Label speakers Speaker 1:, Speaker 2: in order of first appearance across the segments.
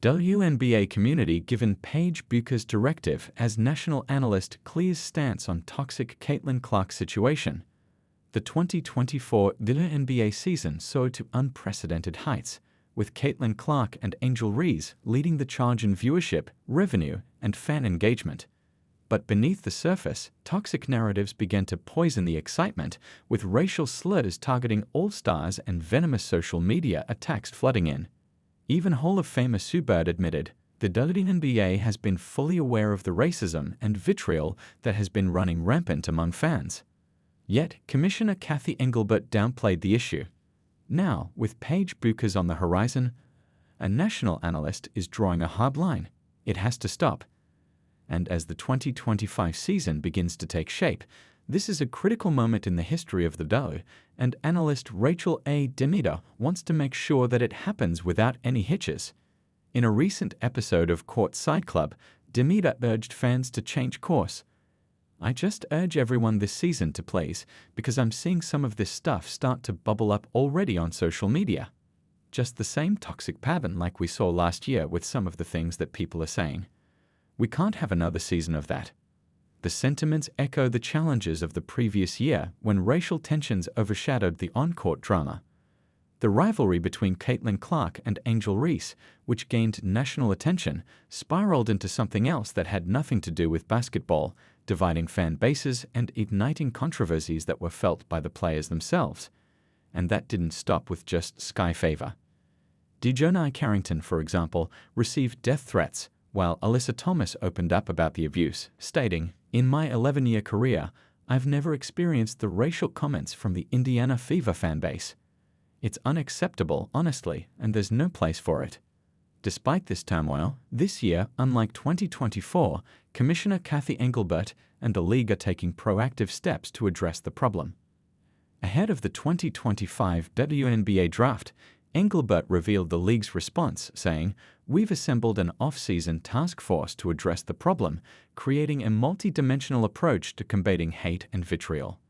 Speaker 1: WNBA community given Paige Bueckers Directive as national analyst clears stance on toxic Caitlin Clark situation. The 2024 WNBA season soared to unprecedented heights, with Caitlin Clark and Angel Reese leading the charge in viewership, revenue, and fan engagement. But beneath the surface, toxic narratives began to poison the excitement, with racial slurs targeting all stars and venomous social media attacks flooding in. Even Hall of Famer Sue Bird admitted, the WNBA has been fully aware of the racism and vitriol that has been running rampant among fans. Yet, Commissioner Cathy Engelbert downplayed the issue. Now, with Paige Bueckers on the horizon, a national analyst is drawing a hard line. It has to stop. And as the 2025 season begins to take shape, this is a critical moment in the history of the DO, and analyst Rachel A. Demita wants to make sure that it happens without any hitches. In a recent episode of Courtside Club, Demita urged fans to change course. I just urge everyone this season to please, because I'm seeing some of this stuff start to bubble up already on social media. Just the same toxic pattern like we saw last year with some of the things that people are saying. We can't have another season of that. The sentiments echo the challenges of the previous year when racial tensions overshadowed the on-court drama. The rivalry between Caitlin Clark and Angel Reese, which gained national attention, spiraled into something else that had nothing to do with basketball, dividing fan bases and igniting controversies that were felt by the players themselves. And that didn't stop with just sky favor. DiJonai Carrington, for example, received death threats, while Alyssa Thomas opened up about the abuse, stating, "In my 11-year career, I've never experienced the racial comments from the Indiana Fever fanbase. It's unacceptable, honestly, and there's no place for it." Despite this turmoil, this year, unlike 2024, Commissioner Cathy Engelbert and the league are taking proactive steps to address the problem. Ahead of the 2025 WNBA draft, Engelbert revealed the league's response, saying, "We've assembled an off-season task force to address the problem, creating a multi-dimensional approach to combating hate and vitriol.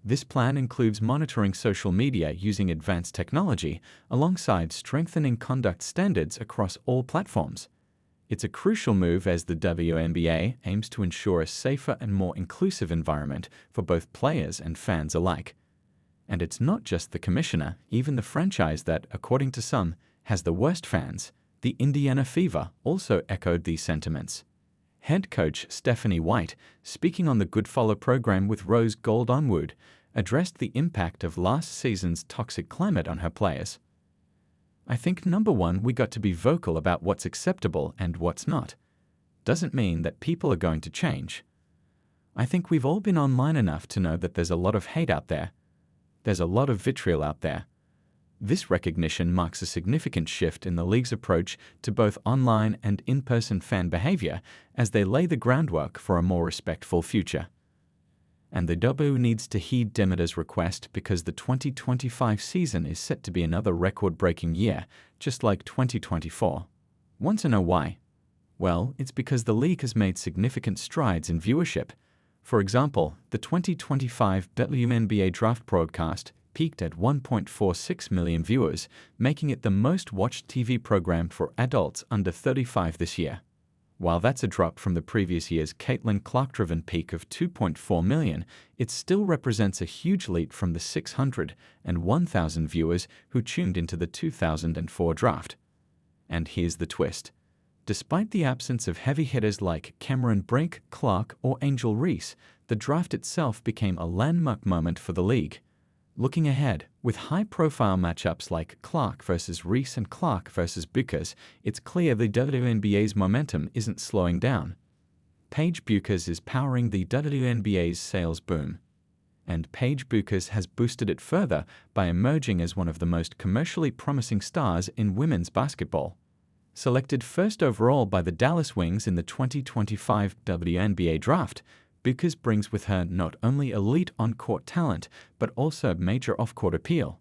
Speaker 1: This plan includes monitoring social media using advanced technology, alongside strengthening conduct standards across all platforms. It's a crucial move as the WNBA aims to ensure a safer and more inclusive environment for both players and fans alike. And it's not just the commissioner, even the franchise that, according to some, has the worst fans, the Indiana Fever, also echoed these sentiments. Head coach Stephanie White, speaking on the Goodfellow program with Rose Gold Onwood, addressed the impact of last season's toxic climate on her players. "I think number one, we got to be vocal about what's acceptable and what's not. Doesn't mean that people are going to change. I think we've all been online enough to know that there's a lot of hate out there. There's a lot of vitriol out there. This recognition marks a significant shift in the league's approach to both online and in-person fan behavior as they lay the groundwork for a more respectful future." And the W needs to heed Demita's request because the 2025 season is set to be another record-breaking year, just like 2024. Want to know why? Well, it's because the league has made significant strides in viewership. For example, the 2025 WNBA draft broadcast peaked at 1.46 million viewers, making it the most-watched TV program for adults under 35 this year. While that's a drop from the previous year's Caitlin Clark-driven peak of 2.4 million, it still represents a huge leap from the 600 and 1,000 viewers who tuned into the 2004 draft. And here's the twist. Despite the absence of heavy hitters like Cameron Brink, Clark, or Angel Reese, the draft itself became a landmark moment for the league. Looking ahead, with high-profile matchups like Clark versus Reese and Clark versus Bueckers, it's clear the WNBA's momentum isn't slowing down. Paige Bueckers is powering the WNBA's sales boom. And Paige Bueckers has boosted it further by emerging as one of the most commercially promising stars in women's basketball. Selected first overall by the Dallas Wings in the 2025 WNBA draft, Bueckers brings with her not only elite on-court talent, but also major off-court appeal.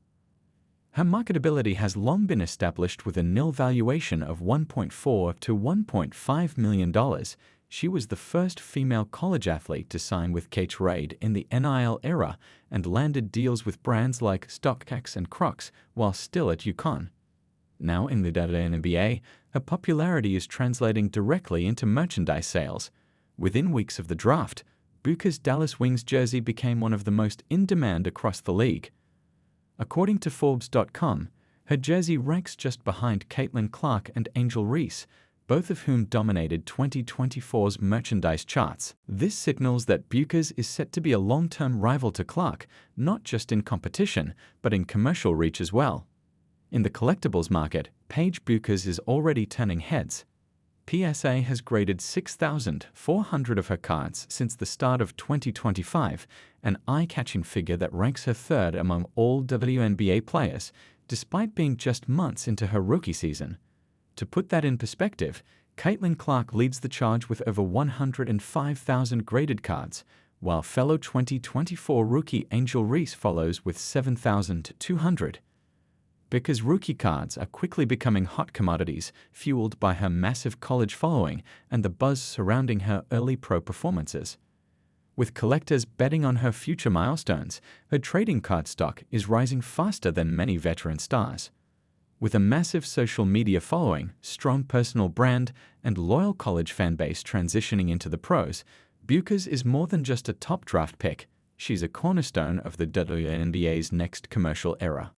Speaker 1: Her marketability has long been established with a nil valuation of $1.4 to $1.5 million. She was the first female college athlete to sign with Gatorade in the NIL era and landed deals with brands like StockX and Crocs while still at UConn. Now in the WNBA, her popularity is translating directly into merchandise sales. Within weeks of the draft, Bueckers' Dallas Wings jersey became one of the most in demand across the league. According to Forbes.com, her jersey ranks just behind Caitlin Clark and Angel Reese, both of whom dominated 2024's merchandise charts. This signals that Bueckers is set to be a long-term rival to Clark, not just in competition, but in commercial reach as well. In the collectibles market, Paige Bueckers is already turning heads. PSA has graded 6,400 of her cards since the start of 2025, an eye-catching figure that ranks her third among all WNBA players, despite being just months into her rookie season. To put that in perspective, Caitlin Clark leads the charge with over 105,000 graded cards, while fellow 2024 rookie Angel Reese follows with 7,200. Bueckers' rookie cards are quickly becoming hot commodities, fueled by her massive college following and the buzz surrounding her early pro performances. With collectors betting on her future milestones, her trading card stock is rising faster than many veteran stars. With a massive social media following, strong personal brand, and loyal college fan base transitioning into the pros, Bueckers is more than just a top draft pick. She's a cornerstone of the WNBA's next commercial era.